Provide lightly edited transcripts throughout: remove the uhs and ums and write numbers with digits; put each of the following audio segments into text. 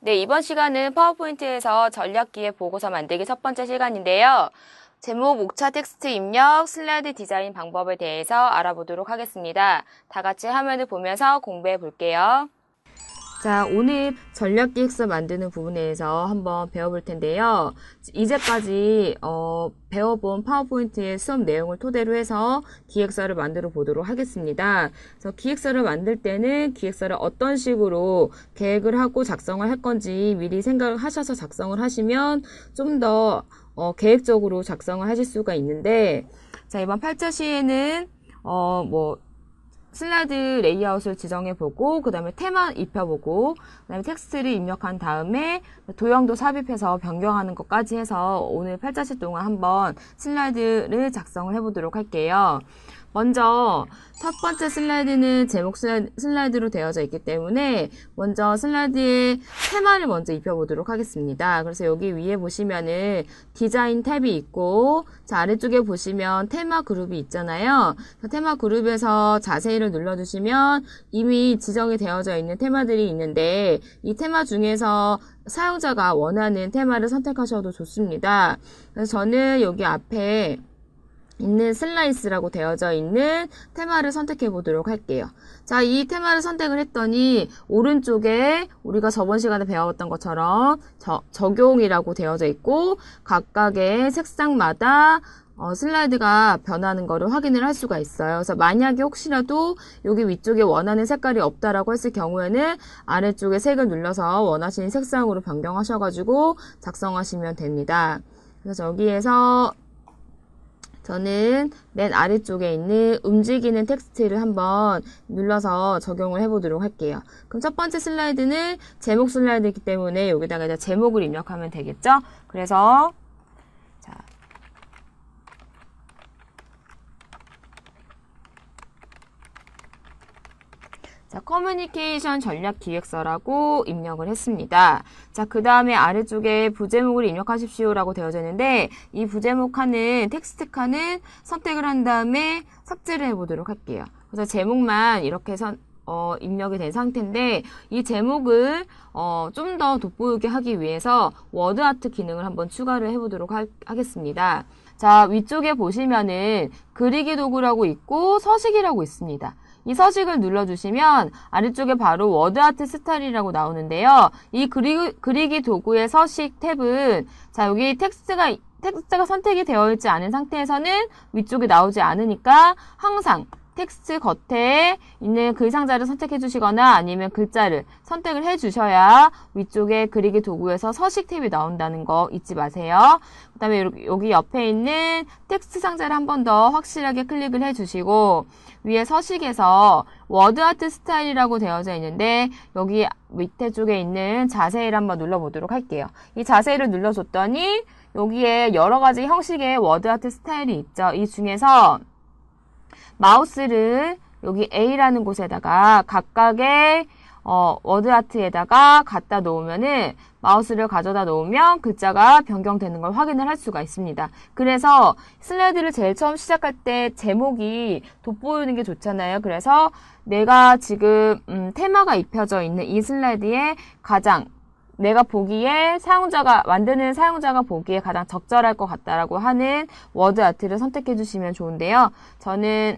네, 이번 시간은 파워포인트에서 전략기획 보고서 만들기 첫 번째 시간인데요. 제목, 목차 텍스트 입력, 슬라이드 디자인 방법에 대해서 알아보도록 하겠습니다. 다 같이 화면을 보면서 공부해 볼게요. 자, 오늘 전략기획서 만드는 부분에 대해서 한번 배워볼 텐데요. 이제까지 배워본 파워포인트의 수업 내용을 토대로 해서 기획서를 만들어 보도록 하겠습니다. 그래서 기획서를 만들 때는 기획서를 어떤 식으로 계획을 하고 작성을 할 건지 미리 생각을 하셔서 작성을 하시면 좀 더 계획적으로 작성을 하실 수가 있는데, 자, 이번 8자 시에는 슬라이드 레이아웃을 지정해보고, 그 다음에 테마 입혀보고, 그 다음에 텍스트를 입력한 다음에 도형도 삽입해서 변경하는 것까지 해서 오늘 8자시 동안 한번 슬라이드를 작성을 해보도록 할게요. 먼저 첫 번째 슬라이드는 제목 슬라이드로 되어져 있기 때문에 먼저 슬라이드의 테마를 먼저 입혀보도록 하겠습니다. 그래서 여기 위에 보시면은 디자인 탭이 있고, 자, 아래쪽에 보시면 테마 그룹이 있잖아요. 테마 그룹에서 자세히를 눌러주시면 이미 지정이 되어져 있는 테마들이 있는데, 이 테마 중에서 사용자가 원하는 테마를 선택하셔도 좋습니다. 그래서 저는 여기 앞에 있는 슬라이스라고 되어져 있는 테마를 선택해 보도록 할게요. 자, 이 테마를 선택을 했더니 오른쪽에 우리가 저번 시간에 배웠던 것처럼 적용이라고 되어져 있고, 각각의 색상마다 슬라이드가 변하는 거를 확인을 할 수가 있어요. 그래서 만약에 혹시라도 여기 위쪽에 원하는 색깔이 없다라고 했을 경우에는 아래쪽에 색을 눌러서 원하시는 색상으로 변경하셔가지고 작성하시면 됩니다. 그래서 여기에서 저는 맨 아래쪽에 있는 움직이는 텍스트를 한번 눌러서 적용을 해보도록 할게요. 그럼 첫 번째 슬라이드는 제목 슬라이드이기 때문에 여기다가 이제 제목을 입력하면 되겠죠? 그래서 자, 커뮤니케이션 전략 기획서라고 입력을 했습니다. 자, 그 다음에 아래쪽에 부제목을 입력하십시오라고 되어져 있는데, 이 부제목 칸은 텍스트 칸은 선택을 한 다음에 삭제를 해보도록 할게요. 그래서 제목만 이렇게 입력이 된 상태인데, 이 제목을 좀 더 돋보이게 하기 위해서 워드 아트 기능을 한번 추가를 해보도록 하겠습니다. 자, 위쪽에 보시면은 그리기 도구라고 있고 서식이라고 있습니다. 이 서식을 눌러주시면 아래쪽에 바로 워드 아트 스타일이라고 나오는데요. 이 그리기 도구의 서식 탭은, 자, 여기 텍스트가 선택이 되어 있지 않은 상태에서는 위쪽에 나오지 않으니까 항상 텍스트 겉에 있는 글 상자를 선택해 주시거나 아니면 글자를 선택을 해 주셔야 위쪽에 그리기 도구에서 서식 탭이 나온다는 거 잊지 마세요. 그 다음에 여기 옆에 있는 텍스트 상자를 한 번 더 확실하게 클릭을 해 주시고, 위에 서식에서 워드 아트 스타일이라고 되어져 있는데 여기 밑에 쪽에 있는 자세히를 한번 눌러보도록 할게요. 이 자세히를 눌러줬더니 여기에 여러 가지 형식의 워드 아트 스타일이 있죠. 이 중에서 마우스를 여기 A라는 곳에다가 각각의 워드 아트에다가 갖다 놓으면은, 마우스를 가져다 놓으면 글자가 변경되는 걸 확인을 할 수가 있습니다. 그래서 슬라이드를 제일 처음 시작할 때 제목이 돋보이는 게 좋잖아요. 그래서 내가 지금 테마가 입혀져 있는 이 슬라이드에 가장 내가 보기에 만드는 사용자가 보기에 가장 적절할 것 같다라고 하는 워드 아트를 선택해 주시면 좋은데요. 저는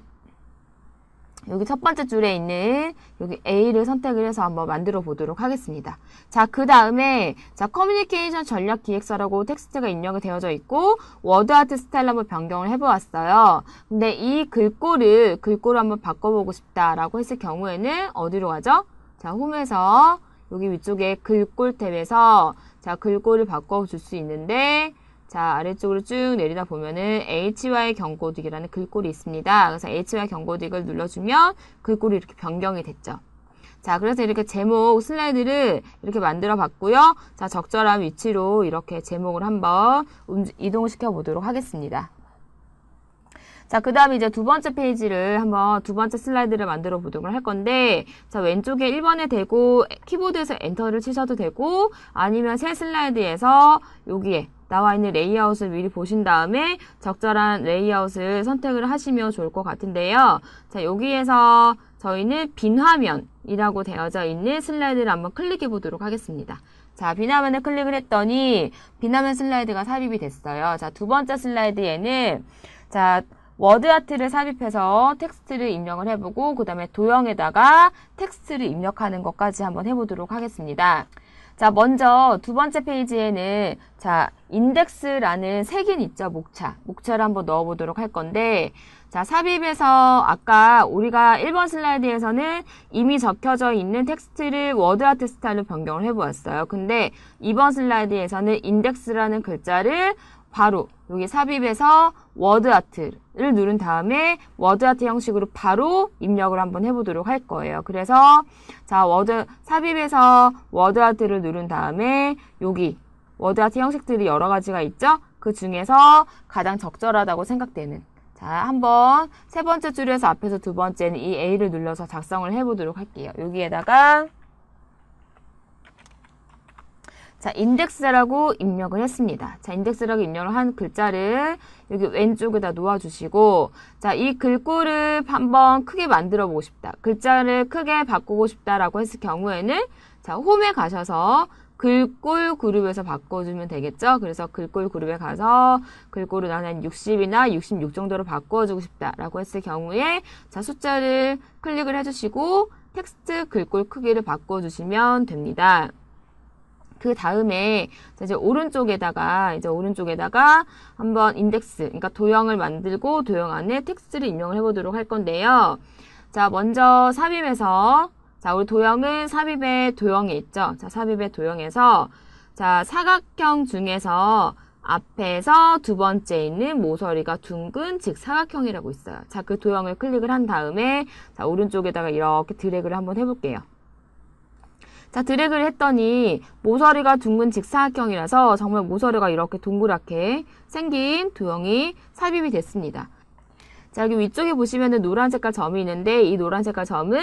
여기 첫 번째 줄에 있는 여기 A를 선택을 해서 한번 만들어 보도록 하겠습니다. 자, 그 다음에 커뮤니케이션 전략 기획서라고 텍스트가 입력이 되어져 있고 워드 아트 스타일로 한번 변경을 해보았어요. 근데 이 글꼴을 한번 바꿔보고 싶다라고 했을 경우에는 어디로 가죠? 자, 홈에서 여기 위쪽에 글꼴 탭에서 글꼴을 바꿔줄 수 있는데, 자, 아래쪽으로 쭉 내리다 보면은 HY 경고딕이라는 글꼴이 있습니다. 그래서 HY 경고딕을 눌러주면 글꼴이 이렇게 변경이 됐죠. 자, 그래서 이렇게 제목 슬라이드를 이렇게 만들어 봤고요. 자, 적절한 위치로 이렇게 제목을 한번 이동을 시켜 보도록 하겠습니다. 자, 그 다음에 이제 두 번째 페이지를 한번 두 번째 슬라이드를 만들어 보도록 할 건데, 자, 왼쪽에 1번에 대고 키보드에서 엔터를 치셔도 되고, 아니면 새 슬라이드에서 여기에 나와 있는 레이아웃을 미리 보신 다음에 적절한 레이아웃을 선택을 하시면 좋을 것 같은데요. 자, 여기에서 저희는 빈 화면이라고 되어져 있는 슬라이드를 한번 클릭해 보도록 하겠습니다. 자, 비나면을 클릭을 했더니 비나면 슬라이드가 삽입이 됐어요. 자, 두 번째 슬라이드에는 자, 워드 아트를 삽입해서 텍스트를 입력을 해보고 그 다음에 도형에다가 텍스트를 입력하는 것까지 한번 해보도록 하겠습니다. 자, 먼저 두 번째 페이지에는 자, 인덱스라는 색인 있죠, 목차를 한번 넣어보도록 할 건데 자, 삽입에서 아까 우리가 1번 슬라이드에서는 이미 적혀져 있는 텍스트를 워드 아트 스타일로 변경을 해보았어요. 근데 2번 슬라이드에서는 인덱스라는 글자를 바로 여기 삽입에서 워드 아트를 누른 다음에 워드 아트 형식으로 바로 입력을 한번 해보도록 할 거예요. 그래서 자, 삽입에서 워드 아트를 누른 다음에 여기 워드 아트 형식들이 여러 가지가 있죠? 그 중에서 가장 적절하다고 생각되는 자, 한번 세 번째 줄에서 앞에서 두 번째는 이 A를 눌러서 작성을 해보도록 할게요. 여기에다가 자, 인덱스라고 입력을 했습니다. 자, 인덱스라고 입력을 한 글자를 여기 왼쪽에다 놓아주시고 자, 이 글꼴을 한번 크게 만들어 보고 싶다. 글자를 크게 바꾸고 싶다라고 했을 경우에는 자, 홈에 가셔서 글꼴 그룹에서 바꿔주면 되겠죠? 그래서 글꼴 그룹에 가서 글꼴을 나는 60이나 66 정도로 바꿔주고 싶다라고 했을 경우에 자, 숫자를 클릭을 해주시고 텍스트 글꼴 크기를 바꿔주시면 됩니다. 그 다음에 이제 오른쪽에다가 한번 인덱스, 그러니까 도형을 만들고 도형 안에 텍스트를 입력을 해보도록 할 건데요. 자, 먼저 삽입에서 자, 우리 도형은 삽입의 도형에 있죠. 자, 삽입의 도형에서 자, 사각형 중에서 앞에서 두 번째 있는 모서리가 둥근 즉 사각형이라고 있어요. 자, 그 도형을 클릭을 한 다음에 자, 오른쪽에다가 이렇게 드래그를 한번 해볼게요. 자, 드래그를 했더니 모서리가 둥근 직사각형이라서 정말 모서리가 이렇게 동그랗게 생긴 도형이 삽입이 됐습니다. 자, 여기 위쪽에 보시면은 노란 색깔 점이 있는데 이 노란 색깔 점은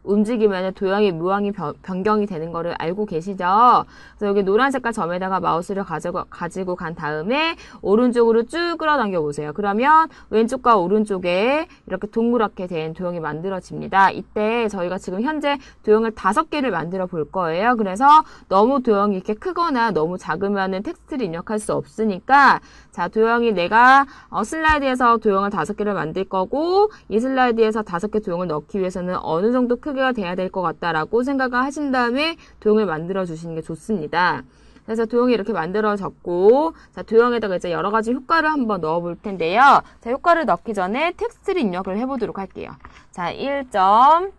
움직이면 도형의 모양이 변경이 되는 거를 알고 계시죠? 그래서 여기 노란 색깔 점에다가 마우스를 가지고 간 다음에 오른쪽으로 쭉 끌어당겨 보세요. 그러면 왼쪽과 오른쪽에 이렇게 동그랗게 된 도형이 만들어집니다. 이때 저희가 지금 현재 도형을 5개를 만들어 볼 거예요. 그래서 너무 도형이 이렇게 크거나 너무 작으면은 텍스트를 입력할 수 없으니까 자, 도형이 내가 슬라이드에서 도형을 5개를 만들 거고 이 슬라이드에서 5개 도형을 넣기 위해서는 어느 정도 크기가 돼야 될 것 같다라고 생각을 하신 다음에 도형을 만들어 주시는 게 좋습니다. 그래서 도형이 이렇게 만들어졌고 자, 도형에다가 이제 여러 가지 효과를 한번 넣어 볼 텐데요. 자, 효과를 넣기 전에 텍스트를 입력을 해 보도록 할게요. 자, 1점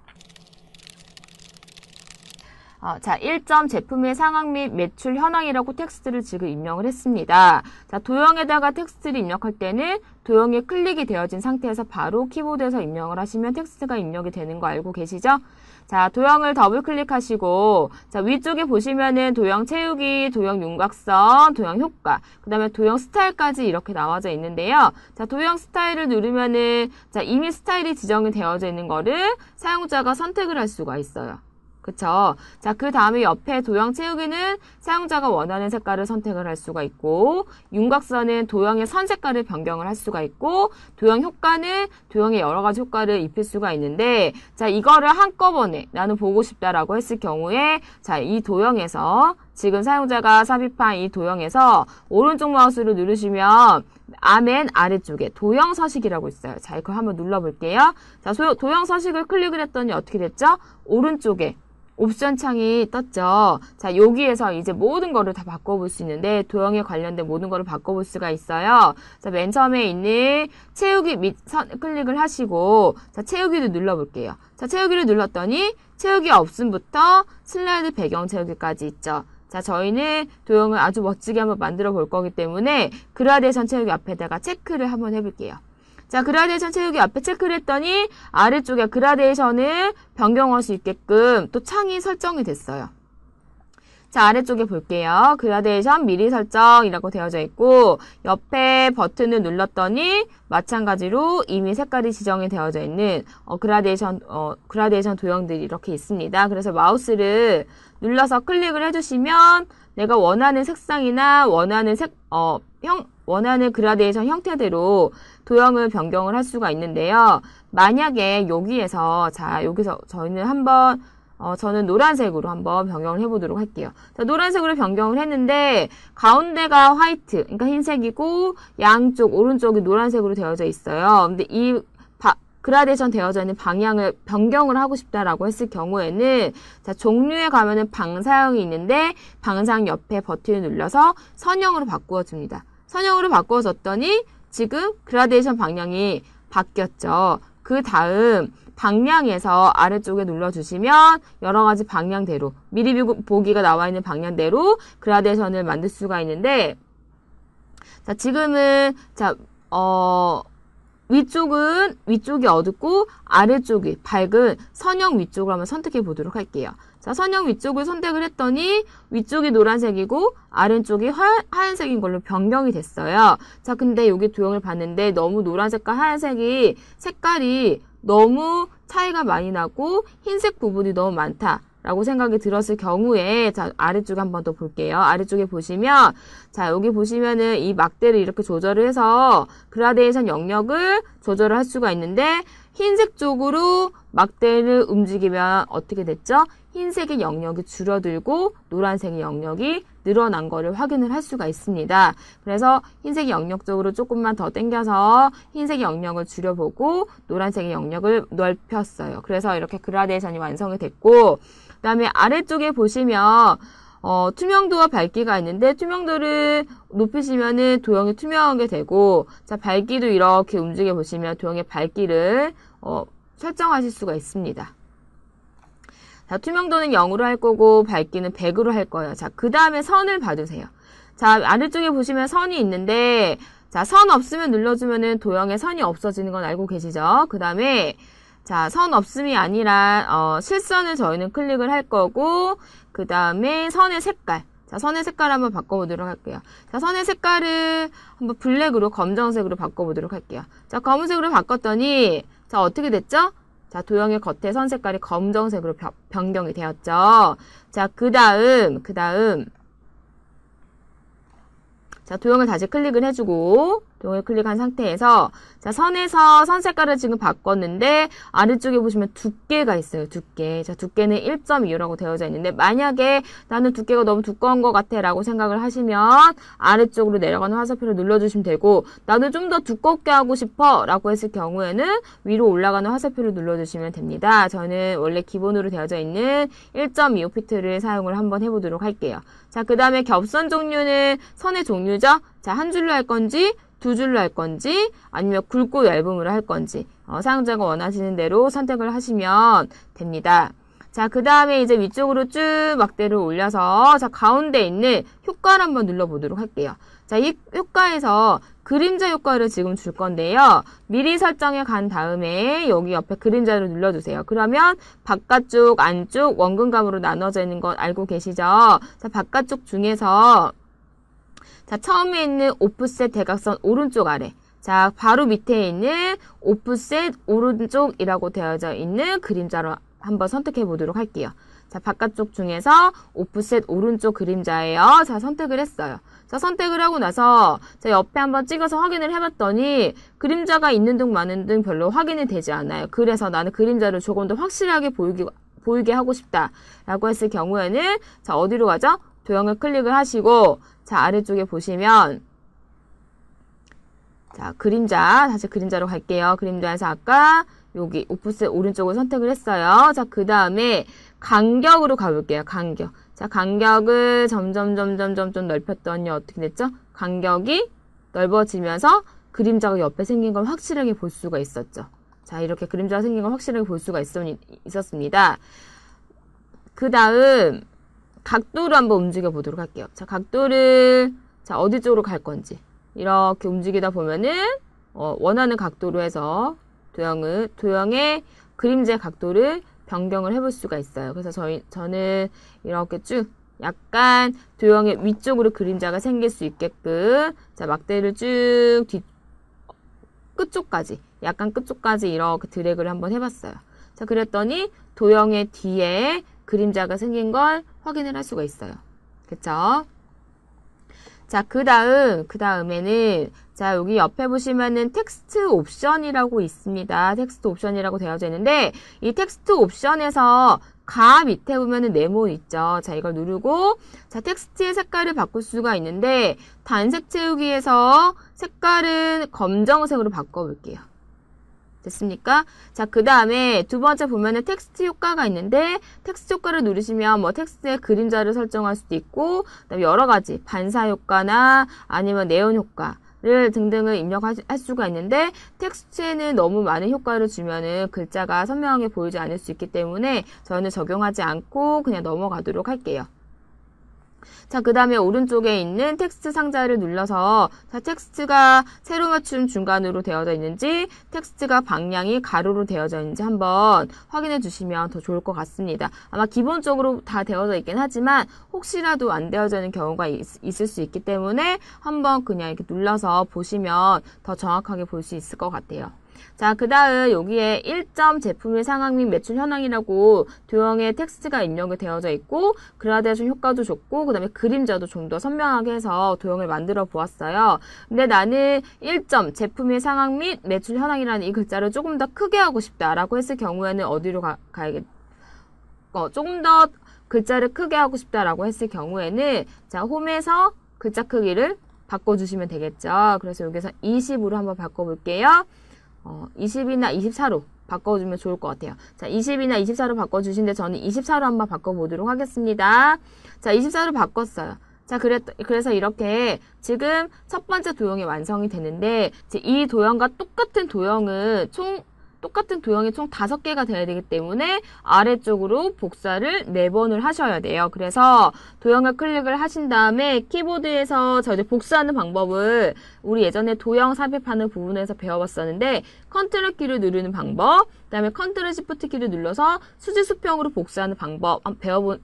자, 1점 제품의 상황 및 매출 현황이라고 텍스트를 지금 입력을 했습니다. 자, 도형에다가 텍스트를 입력할 때는 도형이 클릭이 되어진 상태에서 바로 키보드에서 입력을 하시면 텍스트가 입력이 되는 거 알고 계시죠? 자, 도형을 더블 클릭하시고 자, 위쪽에 보시면은 도형 채우기, 도형 윤곽선, 도형 효과, 그 다음에 도형 스타일까지 이렇게 나와져 있는데요. 자, 도형 스타일을 누르면은 자, 이미 스타일이 지정이 되어져 있는 거를 사용자가 선택을 할 수가 있어요. 그쵸? 자, 그 다음에 옆에 도형 채우기는 사용자가 원하는 색깔을 선택을 할 수가 있고, 윤곽선은 도형의 선 색깔을 변경을 할 수가 있고, 도형 효과는 도형의 여러 가지 효과를 입힐 수가 있는데, 자, 이거를 한꺼번에 나는 보고 싶다라고 했을 경우에, 자, 이 도형에서, 지금 사용자가 삽입한 이 도형에서 오른쪽 마우스를 누르시면, 맨 아래쪽에 도형 서식이라고 있어요. 자, 이거 한번 눌러볼게요. 자, 도형 서식을 클릭을 했더니 어떻게 됐죠? 오른쪽에 옵션 창이 떴죠. 자, 여기에서 이제 모든 거를 다 바꿔볼 수 있는데 도형에 관련된 모든 거를 바꿔볼 수가 있어요. 자, 맨 처음에 있는 채우기 밑 클릭을 하시고 자, 채우기를 눌러볼게요. 자, 채우기를 눌렀더니 채우기 없음부터 슬라이드 배경 채우기까지 있죠. 자, 저희는 도형을 아주 멋지게 한번 만들어 볼 거기 때문에 그라데이션 채우기 앞에다가 체크를 한번 해볼게요. 자, 그라데이션 채우기 앞에 체크를 했더니 아래쪽에 그라데이션을 변경할 수 있게끔 또 창이 설정이 됐어요. 자, 아래쪽에 볼게요. 그라데이션 미리 설정이라고 되어져 있고 옆에 버튼을 눌렀더니 마찬가지로 이미 색깔이 지정이 되어져 있는 그라데이션 도형들이 이렇게 있습니다. 그래서 마우스를 눌러서 클릭을 해주시면 내가 원하는 색상이나 원하는 그라데이션 형태대로 도형을 변경을 할 수가 있는데요. 만약에 여기서 저희는 한번 저는 노란색으로 한번 변경을 해보도록 할게요. 자, 노란색으로 변경을 했는데 가운데가 화이트, 그러니까 흰색이고 양쪽 오른쪽이 노란색으로 되어져 있어요. 근데 이 그라데이션 되어져 있는 방향을 변경을 하고 싶다라고 했을 경우에는 자, 종류에 가면은 방사형이 있는데 방사형 옆에 버튼을 눌러서 선형으로 바꾸어 줍니다. 선형으로 바꾸어 줬더니 지금 그라데이션 방향이 바뀌었죠. 그 다음 방향에서 아래쪽에 눌러주시면 여러 가지 방향대로 미리 보기가 나와 있는 방향대로 그라데이션을 만들 수가 있는데 자, 지금은 자, 위쪽이 어둡고 아래쪽이 밝은 선형 위쪽을 한번 선택해 보도록 할게요. 자, 선형 위쪽을 선택을 했더니 위쪽이 노란색이고 아래쪽이 하얀색인 걸로 변경이 됐어요. 자, 근데 여기 도형을 봤는데 너무 노란색과 하얀색이 색깔이 너무 차이가 많이 나고 흰색 부분이 너무 많다라고 생각이 들었을 경우에 자, 아래쪽에 한번 더 볼게요. 아래쪽에 보시면 자, 여기 보시면은 이 막대를 이렇게 조절을 해서 그라데이션 영역을 조절을 할 수가 있는데 흰색 쪽으로 막대를 움직이면 어떻게 됐죠? 흰색의 영역이 줄어들고 노란색의 영역이 늘어난 거를 확인을 할 수가 있습니다. 그래서 흰색 영역 쪽으로 조금만 더 당겨서 흰색 영역을 줄여보고 노란색의 영역을 넓혔어요. 그래서 이렇게 그라데이션이 완성이 됐고 그 다음에 아래쪽에 보시면 투명도와 밝기가 있는데 투명도를 높이시면은 도형이 투명하게 되고 자, 밝기도 이렇게 움직여 보시면 도형의 밝기를 설정하실 수가 있습니다. 자, 투명도는 0으로 할 거고 밝기는 100으로 할 거예요. 자, 그 다음에 선을 봐주세요. 자, 아래쪽에 보시면 선이 있는데 자, 선 없으면 눌러주면은 도형에 선이 없어지는 건 알고 계시죠? 그 다음에 자, 선 없음이 아니라 실선을 저희는 클릭을 할 거고 그 다음에 선의 색깔 자, 선의 색깔 한번 바꿔보도록 할게요. 자, 선의 색깔을 한번 블랙으로 검정색으로 바꿔보도록 할게요. 자, 검은색으로 바꿨더니 자, 어떻게 됐죠? 자, 도형의 겉에 선 색깔이 검정색으로 변경이 되었죠. 자, 그 다음 자, 도형을 다시 클릭을 해주고 도형을 클릭한 상태에서 자, 선에서 선 색깔을 지금 바꿨는데 아래쪽에 보시면 두께가 있어요. 두께. 자, 두께는 1.25라고 되어져 있는데 만약에 나는 두께가 너무 두꺼운 것 같아 라고 생각을 하시면 아래쪽으로 내려가는 화살표를 눌러주시면 되고 나도 좀 더 두껍게 하고 싶어 라고 했을 경우에는 위로 올라가는 화살표를 눌러주시면 됩니다. 저는 원래 기본으로 되어져 있는 1.25피트를 사용을 한번 해보도록 할게요. 자, 그 다음에 겹선 종류는 선의 종류죠. 자, 한 줄로 할 건지 두 줄로 할 건지 아니면 굵고 얇음으로 할 건지 사용자가 원하시는 대로 선택을 하시면 됩니다. 자, 그 다음에 이제 위쪽으로 쭉 막대를 올려서 자, 가운데 있는 효과를 한번 눌러보도록 할게요. 자, 이 효과에서 그림자 효과를 지금 줄 건데요. 미리 설정해 간 다음에 여기 옆에 그림자를 눌러주세요. 그러면 바깥쪽, 안쪽 원근감으로 나눠져 있는 것 알고 계시죠? 자, 바깥쪽 중에서 자, 처음에 있는 오프셋 대각선 오른쪽 아래 자, 바로 밑에 있는 오프셋 오른쪽이라고 되어져 있는 그림자로 한번 선택해 보도록 할게요. 자, 바깥쪽 중에서 오프셋 오른쪽 그림자예요. 자, 선택을 했어요. 자, 선택을 하고 나서 자, 옆에 한번 찍어서 확인을 해봤더니 그림자가 있는 둥 마는 둥 별로 확인이 되지 않아요. 그래서 나는 그림자를 조금 더 확실하게 보이게 하고 싶다라고 했을 경우에는 자, 어디로 가죠? 도형을 클릭을 하시고 자, 아래쪽에 보시면 자, 그림자 다시 그림자로 갈게요. 그림자에서 아까 여기 오프셋 오른쪽을 선택을 했어요. 자, 그 다음에 간격으로 가볼게요. 간격. 자, 간격을 점점 넓혔더니 어떻게 됐죠? 간격이 넓어지면서 그림자가 옆에 생긴 걸 확실하게 볼 수가 있었죠. 자, 이렇게 그림자가 생긴 걸 확실하게 볼 수가 있었습니다. 그 다음 각도를 한번 움직여 보도록 할게요. 자, 각도를 자, 어디 쪽으로 갈 건지 이렇게 움직이다 보면은 원하는 각도로 해서 도형의 그림자의 각도를 변경을 해볼 수가 있어요. 그래서 저는 이렇게 쭉 약간 도형의 위쪽으로 그림자가 생길 수 있게끔 자, 막대를 쭉 끝쪽까지 약간 끝쪽까지 이렇게 드래그를 한번 해봤어요. 자, 그랬더니 도형의 뒤에 그림자가 생긴 걸 확인을 할 수가 있어요. 그쵸? 자, 그 다음에는, 자, 여기 옆에 보시면은 텍스트 옵션이라고 있습니다. 텍스트 옵션이라고 되어져 있는데, 이 텍스트 옵션에서 가 밑에 보면은 네모 있죠. 자, 이걸 누르고, 자, 텍스트의 색깔을 바꿀 수가 있는데, 단색 채우기에서 색깔은 검정색으로 바꿔볼게요. 됐습니까? 자, 그 다음에 두 번째 보면은 텍스트 효과가 있는데, 텍스트 효과를 누르시면 뭐 텍스트의 그림자를 설정할 수도 있고, 그다음에 여러 가지 반사 효과나 아니면 네온 효과를 등등을 입력할 수가 있는데, 텍스트에는 너무 많은 효과를 주면은 글자가 선명하게 보이지 않을 수 있기 때문에 저는 적용하지 않고 그냥 넘어가도록 할게요. 자, 그 다음에 오른쪽에 있는 텍스트 상자를 눌러서 자, 텍스트가 세로 맞춤 중간으로 되어져 있는지 텍스트가 방향이 가로로 되어져 있는지 한번 확인해 주시면 더 좋을 것 같습니다. 아마 기본적으로 다 되어져 있긴 하지만 혹시라도 안 되어져 있는 경우가 있을 수 있기 때문에 한번 그냥 이렇게 눌러서 보시면 더 정확하게 볼 수 있을 것 같아요. 자, 그 다음 여기에 1점 제품의 상황 및 매출 현황이라고 도형의 텍스트가 입력이 되어져 있고 그라데이션 효과도 좋고 그 다음에 그림자도 좀 더 선명하게 해서 도형을 만들어 보았어요. 근데 나는 1점 제품의 상황 및 매출 현황이라는 이 글자를 조금 더 크게 하고 싶다라고 했을 경우에는 어디로 조금 더 글자를 크게 하고 싶다라고 했을 경우에는 자, 홈에서 글자 크기를 바꿔주시면 되겠죠. 그래서 여기서 20으로 한번 바꿔볼게요. 20이나 24로 바꿔주면 좋을 것 같아요. 자, 20이나 24로 바꿔주신데 저는 24로 한번 바꿔보도록 하겠습니다. 자, 24로 바꿨어요. 자, 그래서 이렇게 지금 첫 번째 도형이 완성이 되는데 이 도형과 똑같은 도형이 총 5개가 돼야 되기 때문에 아래쪽으로 복사를 4번을 하셔야 돼요. 그래서 도형을 클릭을 하신 다음에 키보드에서 저 이제 복사하는 방법을 우리 예전에 도형 삽입하는 부분에서 배워봤었는데 컨트롤 키를 누르는 방법, 그 다음에 컨트롤 시프트 키를 눌러서 수직 수평으로 복사하는 방법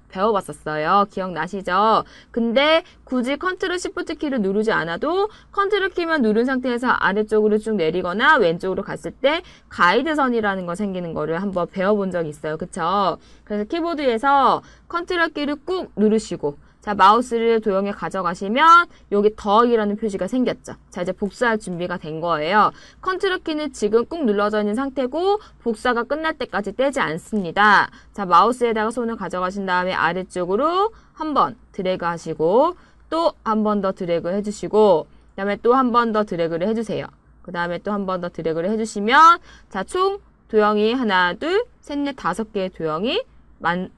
배워봤었어요. 기억나시죠? 근데 굳이 컨트롤 시프트 키를 누르지 않아도 컨트롤 키만 누른 상태에서 아래쪽으로 쭉 내리거나 왼쪽으로 갔을 때 가이드선이라는 거 생기는 거를 한번 배워본 적이 있어요. 그쵸? 그래서 키보드에서 컨트롤 키를 꾹 누르시고 자, 마우스를 도형에 가져가시면 여기 더하기라는 표시가 생겼죠. 자, 이제 복사할 준비가 된 거예요. 컨트롤 키는 지금 꾹 눌러져 있는 상태고 복사가 끝날 때까지 떼지 않습니다. 자, 마우스에다가 손을 가져가신 다음에 아래쪽으로 한번 드래그 하시고 또 한 번 더 드래그 해주시고 그 다음에 또 한 번 더 드래그를 해주세요. 그 다음에 또 한 번 더 드래그를 해주시면 자, 총 도형이 하나, 둘, 셋, 넷, 5개의 도형이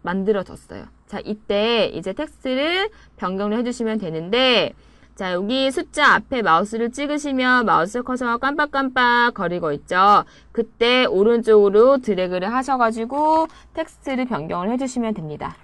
만들어졌어요. 자, 이때 이제 텍스트를 변경을 해주시면 되는데 자, 여기 숫자 앞에 마우스를 찍으시면 마우스 커서가 깜빡깜빡 거리고 있죠. 그때 오른쪽으로 드래그를 하셔가지고 텍스트를 변경을 해주시면 됩니다.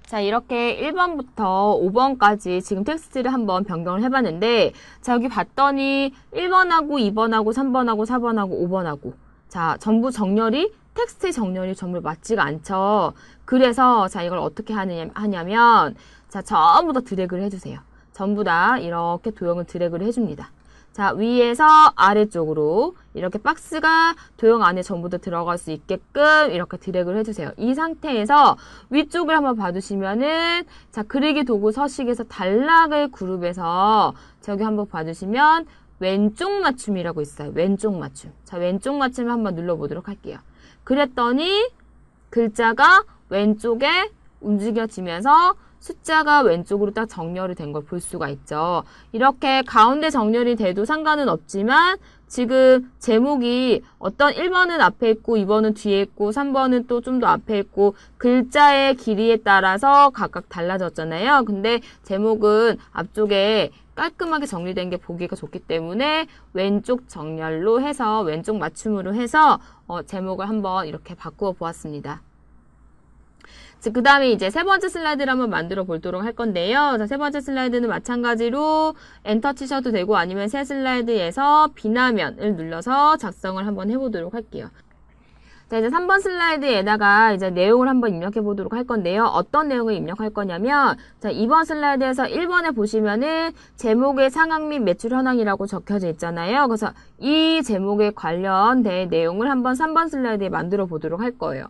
자, 이렇게 1번부터 5번까지 지금 텍스트를 한번 변경을 해봤는데 자, 여기 봤더니 1번하고 2번하고 3번하고 4번하고 5번하고 자, 전부 정렬이 텍스트의 정렬이 전부 맞지가 않죠. 그래서 자, 이걸 어떻게 하냐면 자, 전부 다 드래그를 해주세요. 전부 다 이렇게 도형을 드래그를 해줍니다. 자, 위에서 아래쪽으로 이렇게 박스가 도형 안에 전부 다 들어갈 수 있게끔 이렇게 드래그를 해주세요. 이 상태에서 위쪽을 한번 봐주시면은 자, 그리기 도구 서식에서 단락을 그룹에서 저기 한번 봐주시면 왼쪽 맞춤이라고 있어요. 왼쪽 맞춤. 자, 왼쪽 맞춤을 한번 눌러보도록 할게요. 그랬더니 글자가 왼쪽에 움직여지면서 숫자가 왼쪽으로 딱 정렬이 된 걸 볼 수가 있죠. 이렇게 가운데 정렬이 돼도 상관은 없지만 지금 제목이 어떤 1번은 앞에 있고 2번은 뒤에 있고 3번은 또 좀 더 앞에 있고 글자의 길이에 따라서 각각 달라졌잖아요. 근데 제목은 앞쪽에 깔끔하게 정리된 게 보기가 좋기 때문에 왼쪽 정렬로 해서 왼쪽 맞춤으로 해서 제목을 한번 이렇게 바꾸어 보았습니다. 그 다음에 이제 세 번째 슬라이드를 한번 만들어 보도록 할 건데요. 자, 세 번째 슬라이드는 마찬가지로 엔터 치셔도 되고 아니면 새 슬라이드에서 비나면을 눌러서 작성을 한번 해보도록 할게요. 자, 이제 3번 슬라이드에다가 이제 내용을 한번 입력해 보도록 할 건데요. 어떤 내용을 입력할 거냐면, 자, 2번 슬라이드에서 1번에 보시면은 제목의 상황 및 매출 현황이라고 적혀져 있잖아요. 그래서 이 제목에 관련된 내용을 한번 3번 슬라이드에 만들어 보도록 할 거예요.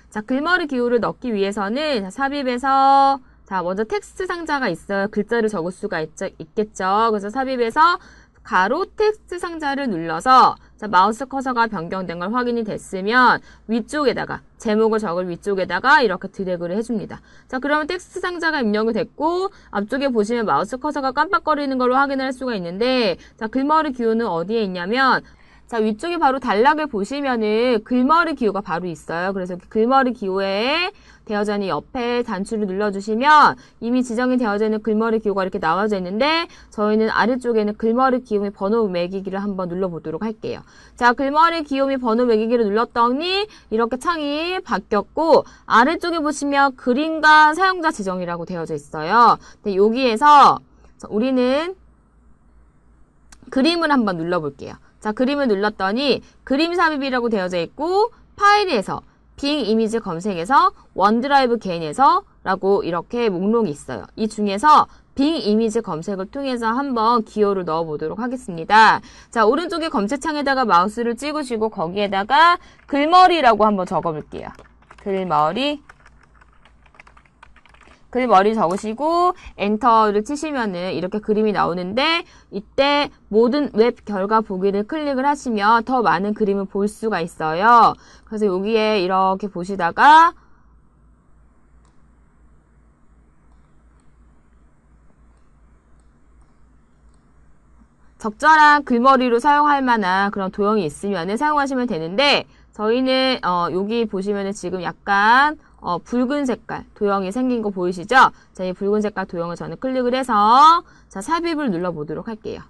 자, 글머리 기호를 넣기 위해서는 삽입에서 자, 먼저 텍스트 상자가 있어요. 글자를 적을 수가 있겠죠. 그래서 삽입에서 가로 텍스트 상자를 눌러서 자, 마우스 커서가 변경된 걸 확인이 됐으면 위쪽에다가 제목을 적을 위쪽에다가 이렇게 드래그를 해줍니다. 자, 그러면 텍스트 상자가 입력이 됐고 앞쪽에 보시면 마우스 커서가 깜빡거리는 걸로 확인할 수가 있는데 자, 글머리 기호는 어디에 있냐면 자, 위쪽에 바로 단락을 보시면은 글머리 기호가 바로 있어요. 그래서 글머리 기호에 되어져 있는 옆에 단추를 눌러주시면 이미 지정이 되어져 있는 글머리 기호가 이렇게 나와져 있는데 저희는 아래쪽에는 글머리 기호 및 번호 매기기를 한번 눌러보도록 할게요. 자, 글머리 기호 및 번호 매기기를 눌렀더니 이렇게 창이 바뀌었고 아래쪽에 보시면 그림과 사용자 지정이라고 되어져 있어요. 근데 여기에서 우리는 그림을 한번 눌러볼게요. 자, 그림을 눌렀더니 그림 삽입이라고 되어져 있고 파일에서 빙 이미지 검색에서 원드라이브 개인에서 라고 이렇게 목록이 있어요. 이 중에서 빙 이미지 검색을 통해서 한번 기호를 넣어 보도록 하겠습니다. 자, 오른쪽에 검색창에다가 마우스를 찍으시고 거기에다가 글머리라고 한번 적어 볼게요. 글머리 적으시고 엔터를 치시면은 이렇게 그림이 나오는데 이때 모든 웹 결과 보기를 클릭을 하시면 더 많은 그림을 볼 수가 있어요. 그래서 여기에 이렇게 보시다가 적절한 글머리로 사용할 만한 그런 도형이 있으면 사용하시면 되는데 저희는 여기 보시면은 지금 약간 붉은 색깔 도형이 생긴 거 보이시죠? 자, 이 붉은 색깔 도형을 저는 클릭을 해서 자, 삽입을 눌러 보도록 할게요.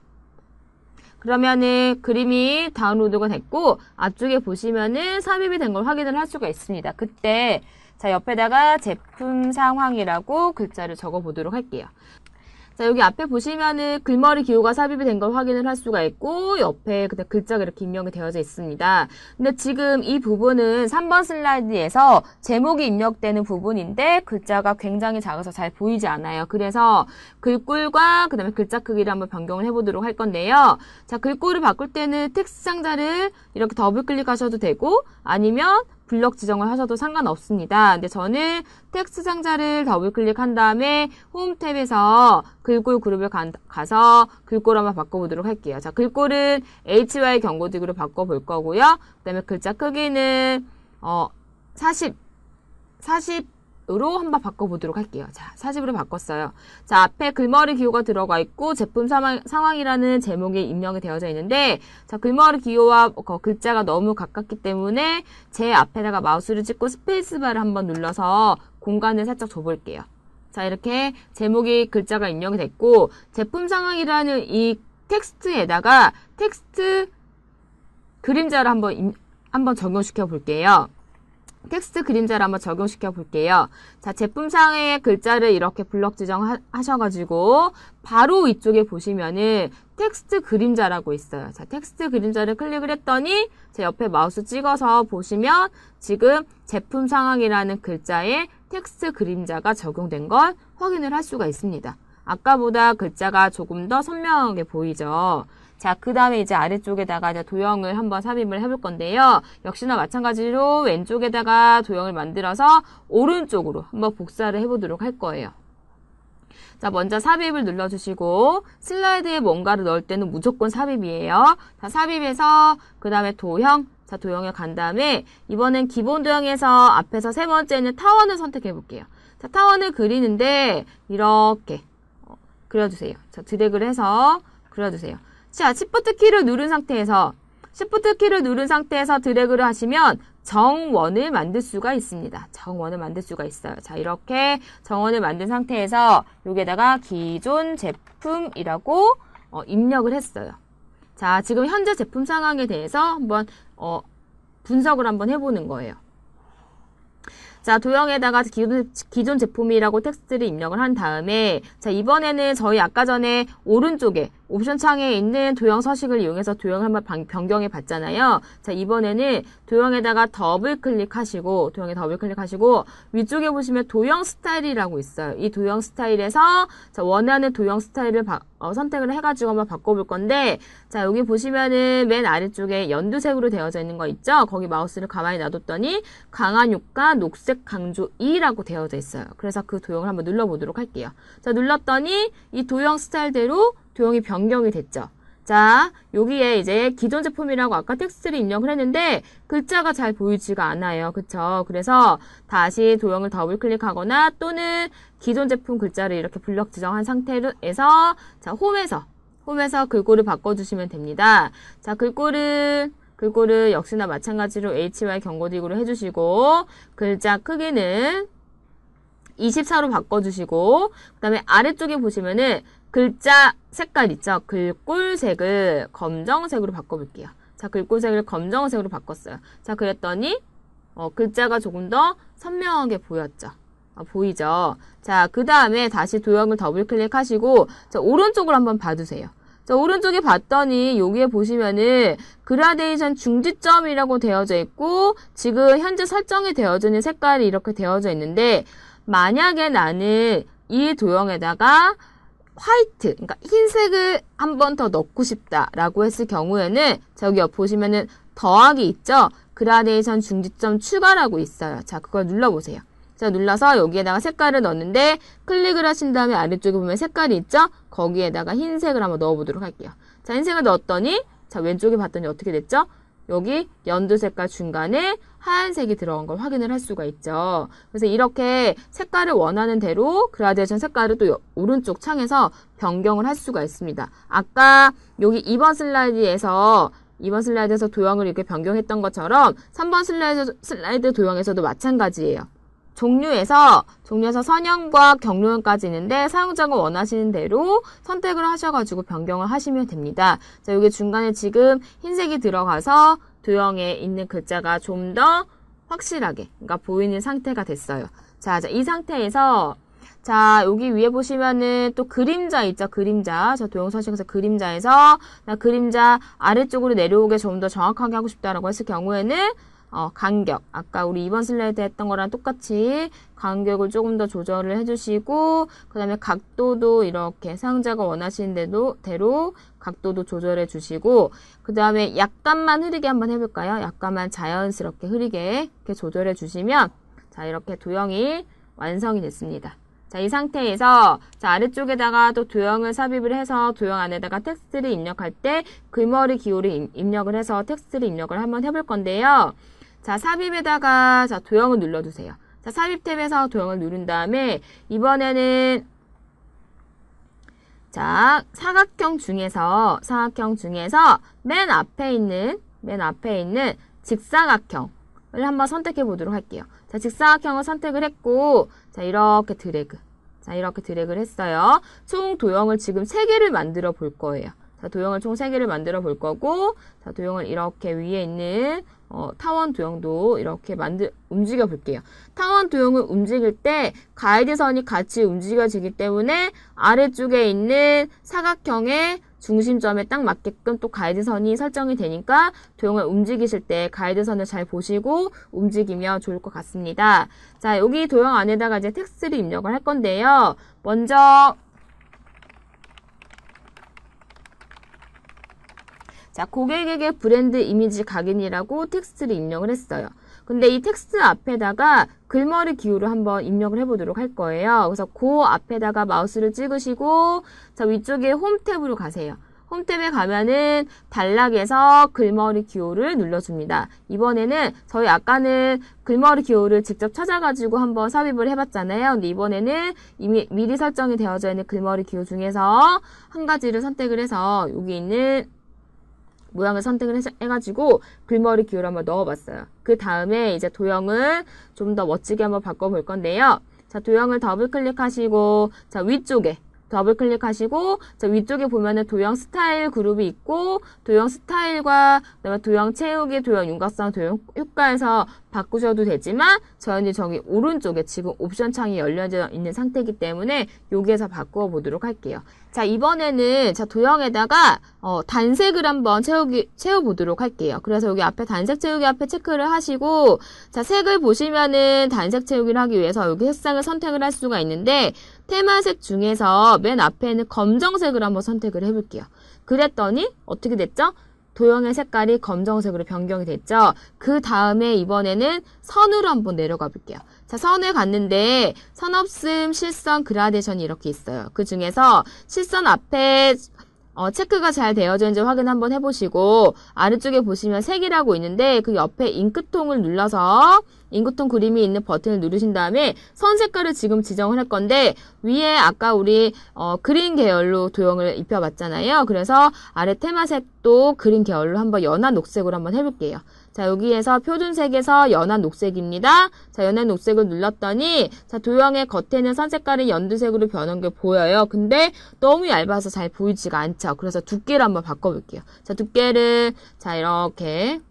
그러면은 그림이 다운로드가 됐고 앞쪽에 보시면은 삽입이 된 걸 확인을 할 수가 있습니다. 그때 자, 옆에다가 제품 상황이라고 글자를 적어 보도록 할게요. 자, 여기 앞에 보시면은 글머리 기호가 삽입이 된 걸 확인을 할 수가 있고 옆에 그때 글자가 이렇게 입력이 되어져 있습니다. 근데 지금 이 부분은 3번 슬라이드에서 제목이 입력되는 부분인데 글자가 굉장히 작아서 잘 보이지 않아요. 그래서 글꼴과 그다음에 글자 크기를 한번 변경을 해보도록 할 건데요. 자, 글꼴을 바꿀 때는 텍스트 상자를 이렇게 더블 클릭하셔도 되고 아니면 블럭 지정을 하셔도 상관없습니다. 근데 저는 텍스트 상자를 더블 클릭한 다음에 홈 탭에서 글꼴 그룹을 가서 글꼴 한번 바꿔보도록 할게요. 자, 글꼴은 HY 경고등으로 바꿔볼 거고요. 그 다음에 글자 크기는 40으로 한번 바꿔보도록 할게요. 자, 40으로 바꿨어요. 자, 앞에 글머리 기호가 들어가 있고 제품 상황이라는 제목이 입력이 되어져 있는데 자, 글머리 기호와 글자가 너무 가깝기 때문에 제 앞에다가 마우스를 찍고 스페이스바를 한번 눌러서 공간을 살짝 줘볼게요. 자, 이렇게 제목이 글자가 입력이 됐고 제품 상황이라는 이 텍스트에다가 텍스트 그림자를 한번 적용시켜 볼게요. 텍스트 그림자를 한번 적용시켜 볼게요. 자, 제품상의 글자를 이렇게 블럭 지정하셔가지고 바로 위쪽에 보시면은 텍스트 그림자라고 있어요. 자, 텍스트 그림자를 클릭을 했더니 제 옆에 마우스 찍어서 보시면 지금 제품 상황이라는 글자에 텍스트 그림자가 적용된 걸 확인을 할 수가 있습니다. 아까보다 글자가 조금 더 선명하게 보이죠. 자, 그 다음에 이제 아래쪽에다가 이제 도형을 한번 삽입을 해볼 건데요. 역시나 마찬가지로 왼쪽에다가 도형을 만들어서 오른쪽으로 한번 복사를 해보도록 할 거예요. 자, 먼저 삽입을 눌러주시고 슬라이드에 뭔가를 넣을 때는 무조건 삽입이에요. 자, 삽입해서 그 다음에 도형, 자, 도형에 간 다음에 이번엔 기본 도형에서 앞에서 세 번째는 타원을 선택해 볼게요. 자, 타원을 그리는데 이렇게 그려주세요. 자, 드래그를 해서 그려주세요. 자, Shift 키를 누른 상태에서 드래그를 하시면 정원을 만들 수가 있습니다. 정원을 만들 수가 있어요. 자, 이렇게 정원을 만든 상태에서 여기에다가 기존 제품이라고 입력을 했어요. 자, 지금 현재 제품 상황에 대해서 한번 분석을 한번 해보는 거예요. 자, 도형에다가 기존 제품이라고 텍스트를 입력을 한 다음에 자, 이번에는 저희 아까 전에 오른쪽에 옵션 창에 있는 도형 서식을 이용해서 도형을 한번 변경해 봤잖아요. 자, 이번에는 도형에다가 더블 클릭하시고, 도형에 더블 클릭하시고, 위쪽에 보시면 도형 스타일이라고 있어요. 이 도형 스타일에서, 자, 원하는 도형 스타일을 선택을 해가지고 한번 바꿔볼 건데, 자, 여기 보시면은 맨 아래쪽에 연두색으로 되어져 있는 거 있죠? 거기 마우스를 가만히 놔뒀더니, 강한 효과 녹색 강조 2라고 되어져 있어요. 그래서 그 도형을 한번 눌러보도록 할게요. 자, 눌렀더니, 이 도형 스타일대로 도형이 변경이 됐죠. 자, 여기에 이제 기존 제품이라고 아까 텍스트를 입력을 했는데 글자가 잘 보이지가 않아요. 그쵸? 그래서 다시 도형을 더블 클릭하거나 또는 기존 제품 글자를 이렇게 블럭 지정한 상태에서 자, 홈에서 글꼴을 바꿔주시면 됩니다. 자, 글꼴을 역시나 마찬가지로 HY 경고딕으로 해주시고 글자 크기는 24로 바꿔주시고 그 다음에 아래쪽에 보시면은 글자 색깔 있죠? 글꼴색을 검정색으로 바꿔볼게요. 자, 글꼴색을 검정색으로 바꿨어요. 자, 그랬더니 글자가 조금 더 선명하게 보였죠? 보이죠? 자, 그 다음에 다시 도형을 더블 클릭하시고 자, 오른쪽을 한번 봐주세요. 자, 오른쪽에 봤더니 여기에 보시면은 그라데이션 중지점이라고 되어져 있고 지금 현재 설정이 되어져 있는 색깔이 이렇게 되어져 있는데 만약에 나는 이 도형에다가 화이트, 그러니까 흰색을 한 번 더 넣고 싶다라고 했을 경우에는 자, 여기 보시면은 더하기 있죠? 그라데이션 중지점 추가라고 있어요. 자, 그걸 눌러보세요. 자, 눌러서 여기에다가 색깔을 넣는데 클릭을 하신 다음에 아래쪽에 보면 색깔이 있죠? 거기에다가 흰색을 한번 넣어보도록 할게요. 자, 흰색을 넣었더니 자, 왼쪽에 봤더니 어떻게 됐죠? 여기 연두 색깔 중간에 하얀색이 들어간 걸 확인을 할 수가 있죠. 그래서 이렇게 색깔을 원하는 대로 그라데이션 색깔을 또 오른쪽 창에서 변경을 할 수가 있습니다. 아까 여기 2번 슬라이드에서 도형을 이렇게 변경했던 것처럼 3번 슬라이드 도형에서도 마찬가지예요. 종류에서 선형과 경로형까지 있는데 사용자가 원하시는 대로 선택을 하셔가지고 변경을 하시면 됩니다. 자, 여기 중간에 지금 흰색이 들어가서 도형에 있는 글자가 좀 더 확실하게, 그러니까 보이는 상태가 됐어요. 자, 이 상태에서 자, 여기 위에 보시면은 또 그림자 있죠? 그림자. 저 도형 서식에서 그림자에서 그림자 아래쪽으로 내려오게 좀 더 정확하게 하고 싶다라고 했을 경우에는 간격. 아까 우리 2번 슬라이드 했던 거랑 똑같이 간격을 조금 더 조절을 해주시고, 그 다음에 각도도 이렇게 사용자가 원하시는 대로 각도도 조절해 주시고, 그 다음에 약간만 흐리게 한번 해볼까요? 약간만 자연스럽게 흐리게 이렇게 조절해 주시면, 자, 이렇게 도형이 완성이 됐습니다. 자, 이 상태에서 자, 아래쪽에다가 또 도형을 삽입을 해서 도형 안에다가 텍스트를 입력할 때 글머리 기호를 입력을 해서 텍스트를 입력을 한번 해볼 건데요. 자, 삽입에다가 자, 도형을 눌러주세요. 자, 삽입 탭에서 도형을 누른 다음에 이번에는 자, 사각형 중에서 맨 앞에 있는 직사각형을 한번 선택해 보도록 할게요. 자, 직사각형을 선택을 했고 자, 이렇게 드래그를 했어요. 총 도형을 지금 3개를 만들어 볼 거예요. 자, 도형을 총 3개를 만들어 볼 거고 자, 도형을 이렇게 위에 있는 타원 도형도 이렇게 움직여 볼게요. 타원 도형을 움직일 때 가이드선이 같이 움직여지기 때문에 아래쪽에 있는 사각형의 중심점에 딱 맞게끔 또 가이드선이 설정이 되니까 도형을 움직이실 때 가이드선을 잘 보시고 움직이면 좋을 것 같습니다. 자, 여기 도형 안에다가 이제 텍스트를 입력을 할 건데요. 먼저 자, 고객에게 브랜드 이미지 각인이라고 텍스트를 입력을 했어요. 근데 이 텍스트 앞에다가 글머리 기호를 한번 입력을 해보도록 할 거예요. 그래서 그 앞에다가 마우스를 찍으시고 자, 위쪽에 홈 탭으로 가세요. 홈 탭에 가면은 단락에서 글머리 기호를 눌러줍니다. 이번에는 저희 아까는 글머리 기호를 직접 찾아가지고 한번 삽입을 해봤잖아요. 근데 이번에는 이미 미리 설정이 되어져 있는 글머리 기호 중에서 한 가지를 선택을 해서 여기 있는 모양을 선택을 해가지고 글머리 기호를 한번 넣어봤어요. 그 다음에 이제 도형을 좀 더 멋지게 한번 바꿔볼 건데요. 자, 도형을 더블 클릭하시고 자, 위쪽에 더블 클릭하시고 자, 위쪽에 보면은 도형 스타일 그룹이 있고 도형 스타일과 그다음에 도형 채우기, 도형 윤곽선, 도형 효과에서 바꾸셔도 되지만 저는 저기 오른쪽에 지금 옵션 창이 열려져 있는 상태이기 때문에 여기에서 바꾸어 보도록 할게요. 자, 이번에는 자 도형에다가 단색을 한번 채워보도록 할게요. 그래서 여기 앞에 단색 채우기 앞에 체크를 하시고 자, 색을 보시면은 단색 채우기를 하기 위해서 여기 색상을 선택을 할 수가 있는데 테마색 중에서 맨 앞에는 검정색을 한번 선택을 해볼게요. 그랬더니 어떻게 됐죠? 도형의 색깔이 검정색으로 변경이 됐죠. 그 다음에 이번에는 선으로 한번 내려가 볼게요. 자, 선을 갔는데 선 없음, 실선, 그라데이션이 이렇게 있어요. 그 중에서 실선 앞에 체크가 잘 되어져 있는지 확인 한번 해보시고 아래쪽에 보시면 색이라고 있는데 그 옆에 잉크통을 눌러서 잉크통 그림이 있는 버튼을 누르신 다음에 선 색깔을 지금 지정을 할 건데 위에 아까 우리 그린 계열로 도형을 입혀봤잖아요. 그래서 아래 테마색도 그린 계열로 한번 연한 녹색으로 한번 해볼게요. 자, 여기에서 표준색에서 연한 녹색입니다. 자, 연한 녹색을 눌렀더니 자, 도형의 겉에는 선 색깔이 연두색으로 변한 게 보여요. 근데 너무 얇아서 잘 보이지가 않죠. 그래서 두께를 한번 바꿔볼게요. 자, 두께를 자, 이렇게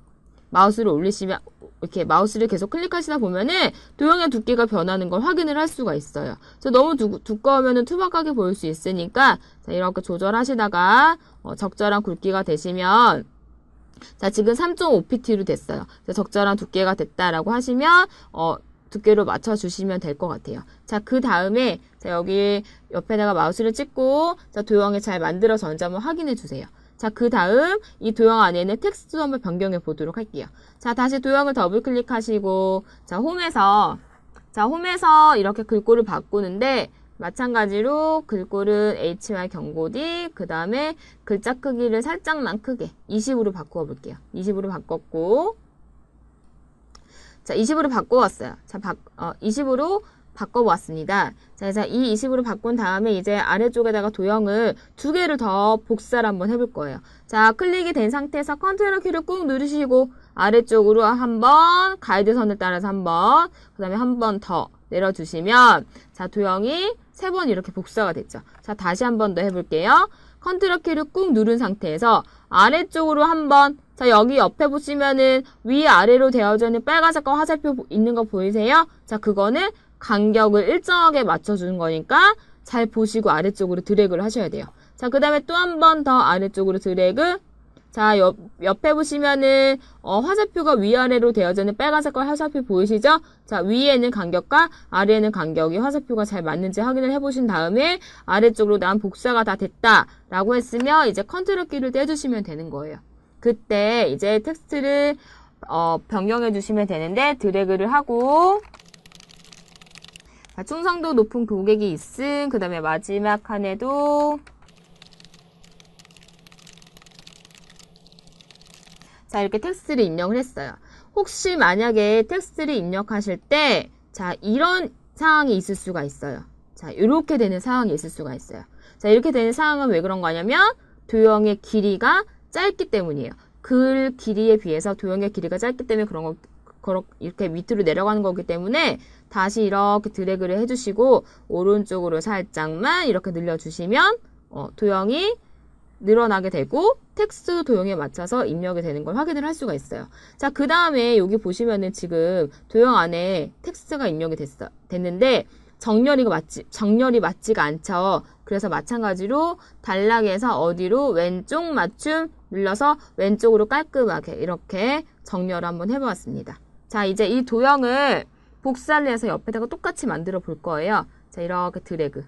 마우스를 올리시면 이렇게 마우스를 계속 클릭하시다 보면은 도형의 두께가 변하는 걸 확인을 할 수가 있어요. 너무 두꺼우면은 투박하게 보일 수 있으니까 자, 이렇게 조절하시다가 적절한 굵기가 되시면 자, 지금 3.5pt로 됐어요. 적절한 두께가 됐다라고 하시면 두께로 맞춰주시면 될 것 같아요. 자, 그 다음에 자, 여기 옆에다가 마우스를 찍고 자, 도형이 잘 만들어졌는지 한번 확인해 주세요. 자, 그 다음 이 도형 안에는 텍스트도 한번 변경해 보도록 할게요. 자, 다시 도형을 더블 클릭하시고 자, 홈에서 이렇게 글꼴을 바꾸는데 마찬가지로 글꼴은 HY 경고디 그 다음에 글자 크기를 살짝만 크게 20으로 바꾸어 볼게요. 20으로 바꿨고 자, 20으로 바꿔왔어요. 자, 20으로 바꿔보았습니다. 자, 그래서 이 20으로 바꾼 다음에 이제 아래쪽에다가 도형을 두 개를 더 복사를 한번 해볼 거예요. 자, 클릭이 된 상태에서 컨트롤 키를 꾹 누르시고 아래쪽으로 한번 가이드선을 따라서 한번 그 다음에 한 번 더 내려주시면 자, 도형이 3번 이렇게 복사가 됐죠. 자, 다시 한 번 더 해볼게요. 컨트롤 키를 꾹 누른 상태에서 아래쪽으로 한번 자, 여기 옆에 보시면은 위아래로 되어져 있는 빨간색과 화살표 있는 거 보이세요? 자, 그거는 간격을 일정하게 맞춰주는 거니까 잘 보시고 아래쪽으로 드래그를 하셔야 돼요. 자, 그 다음에 또 한 번 더 아래쪽으로 드래그. 자, 옆에 보시면은 화살표가 위아래로 되어져 있는 빨간색과 화살표 보이시죠? 자, 위에는 간격과 아래에는 간격이 화살표가 잘 맞는지 확인을 해보신 다음에 아래쪽으로 난 복사가 다 됐다라고 했으면 이제 컨트롤 키를 떼주시면 되는 거예요. 그때 이제 텍스트를 변경해 주시면 되는데 드래그를 하고 자, 충성도 높은 고객이 있음. 그 다음에 마지막 칸에도 자, 이렇게 텍스트를 입력을 했어요. 혹시 만약에 텍스트를 입력하실 때 자, 이런 상황이 있을 수가 있어요. 자, 이렇게 되는 상황이 있을 수가 있어요. 자, 이렇게 되는 상황은 왜 그런 거냐면 도형의 길이가 짧기 때문이에요. 글 길이에 비해서 도형의 길이가 짧기 때문에 이렇게 밑으로 내려가는 거기 때문에 다시 이렇게 드래그를 해주시고 오른쪽으로 살짝만 이렇게 늘려주시면 도형이 늘어나게 되고 텍스트 도형에 맞춰서 입력이 되는 걸 확인을 할 수가 있어요. 자, 그 다음에 여기 보시면은 지금 도형 안에 텍스트가 입력이 됐는데 정렬이 맞지가 않죠. 그래서 마찬가지로 단락에서 어디로 왼쪽 맞춤 눌러서 왼쪽으로 깔끔하게 이렇게 정렬을 한번 해보았습니다. 자, 이제 이 도형을 복사를 해서 옆에다가 똑같이 만들어 볼 거예요. 자, 이렇게 드래그.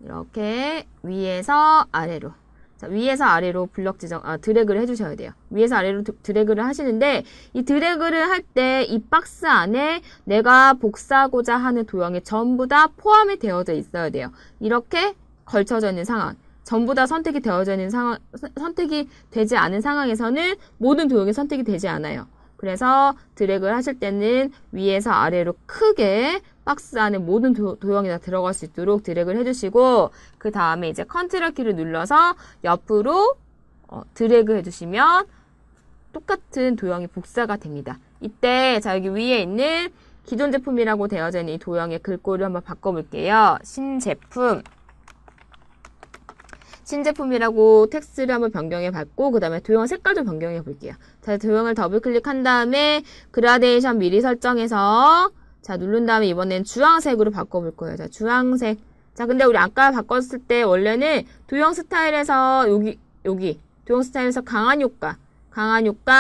이렇게 위에서 아래로. 자, 위에서 아래로 블럭 드래그를 해주셔야 돼요. 위에서 아래로 드래그를 하시는데, 이 드래그를 할 때 이 박스 안에 내가 복사하고자 하는 도형이 전부 다 포함이 되어져 있어야 돼요. 이렇게 걸쳐져 있는 상황. 전부 다 선택이 되어져 있는 상황, 선택이 되지 않은 상황에서는 모든 도형이 선택이 되지 않아요. 그래서 드래그를 하실 때는 위에서 아래로 크게 박스 안에 모든 도형이 다 들어갈 수 있도록 드래그를 해주시고 그 다음에 이제 컨트롤 키를 눌러서 옆으로 드래그 해주시면 똑같은 도형이 복사가 됩니다. 이때 자 여기 위에 있는 기존 제품이라고 되어져 있는 이 도형의 글꼴을 한번 바꿔볼게요. 신제품 신제품이라고 텍스트를 한번 변경해 봤고 그 다음에 도형 색깔도 변경해 볼게요. 자, 도형을 더블 클릭한 다음에 그라데이션 미리 설정해서 자, 누른 다음에 이번엔 주황색으로 바꿔볼 거예요. 자, 주황색. 자, 근데 우리 아까 바꿨을 때 원래는 도형 스타일에서 여기 도형 스타일에서 강한 효과,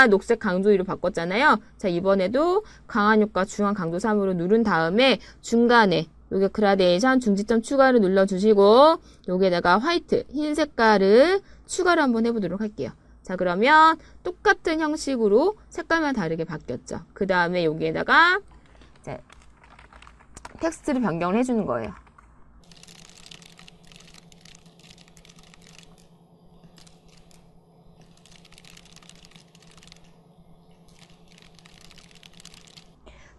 녹색 강조 2로 바꿨잖아요. 자, 이번에도 강한 효과 중앙 강조 3으로 누른 다음에 중간에 요게 그라데이션 중지점 추가를 눌러주시고 여기에다가 화이트, 흰 색깔을 추가를 한번 해보도록 할게요. 자, 그러면 똑같은 형식으로 색깔만 다르게 바뀌었죠. 그 다음에 여기에다가 이제 텍스트를 변경을 해주는 거예요.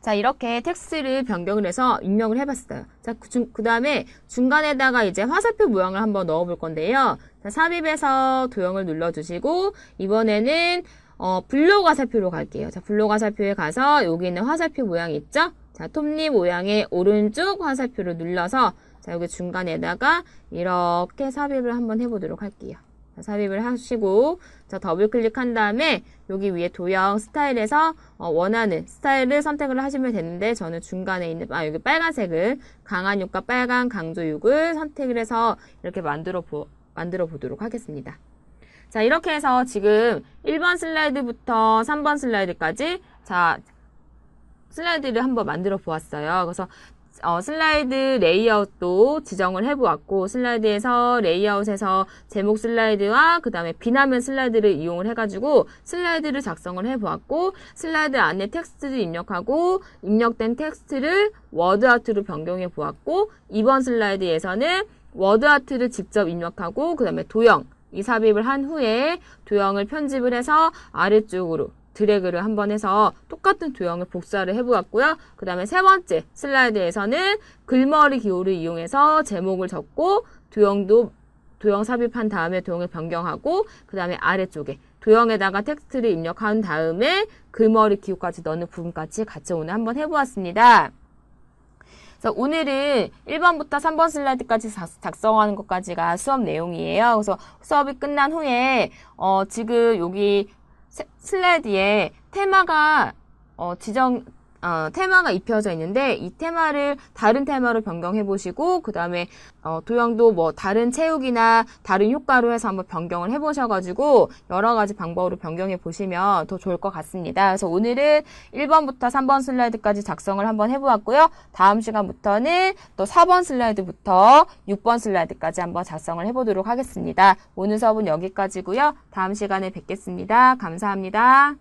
자, 이렇게 텍스트를 변경을 해서 입력을 해봤어요. 자, 그 다음에 중간에다가 이제 화살표 모양을 한번 넣어볼 건데요. 자, 삽입해서 도형을 눌러주시고, 이번에는, 블록 화살표로 갈게요. 자, 블록 화살표에 가서 여기 있는 화살표 모양 있죠? 자, 톱니 모양의 오른쪽 화살표를 눌러서, 자, 여기 중간에다가 이렇게 삽입을 한번 해보도록 할게요. 자, 삽입을 하시고, 자, 더블 클릭한 다음에 여기 위에 도형 스타일에서 원하는 스타일을 선택을 하시면 되는데 저는 중간에 있는 여기 빨간색을 강한 효과 빨간 강조 6을 선택을 해서 이렇게 만들어 보도록 하겠습니다. 자, 이렇게 해서 지금 1번 슬라이드부터 3번 슬라이드까지 자, 슬라이드를 한번 만들어 보았어요. 그래서 슬라이드 레이아웃도 지정을 해보았고 슬라이드에서 레이아웃에서 제목 슬라이드와 그 다음에 비나면 슬라이드를 이용을 해가지고 슬라이드를 작성을 해보았고 슬라이드 안에 텍스트를 입력하고 입력된 텍스트를 워드아트로 변경해 보았고 이번 슬라이드에서는 워드아트를 직접 입력하고 그 다음에 도형 이 삽입을 한 후에 도형을 편집을 해서 아래쪽으로 드래그를 한번 해서 똑같은 도형을 복사를 해보았고요. 그 다음에 세 번째 슬라이드에서는 글머리 기호를 이용해서 제목을 적고 도형 삽입한 다음에 도형을 변경하고 그 다음에 아래쪽에 도형에다가 텍스트를 입력한 다음에 글머리 기호까지 넣는 부분까지 같이 오늘 한번 해보았습니다. 그래서 오늘은 1번부터 3번 슬라이드까지 작성하는 것까지가 수업 내용이에요. 그래서 수업이 끝난 후에 지금 여기 슬라이드에 테마가 테마가 입혀져 있는데 이 테마를 다른 테마로 변경해 보시고 그 다음에 도형도 뭐 다른 채우기나 다른 효과로 해서 한번 변경을 해 보셔가지고 여러 가지 방법으로 변경해 보시면 더 좋을 것 같습니다. 그래서 오늘은 1번부터 3번 슬라이드까지 작성을 한번 해보았고요. 다음 시간부터는 또 4번 슬라이드부터 6번 슬라이드까지 한번 작성을 해보도록 하겠습니다. 오늘 수업은 여기까지고요. 다음 시간에 뵙겠습니다. 감사합니다.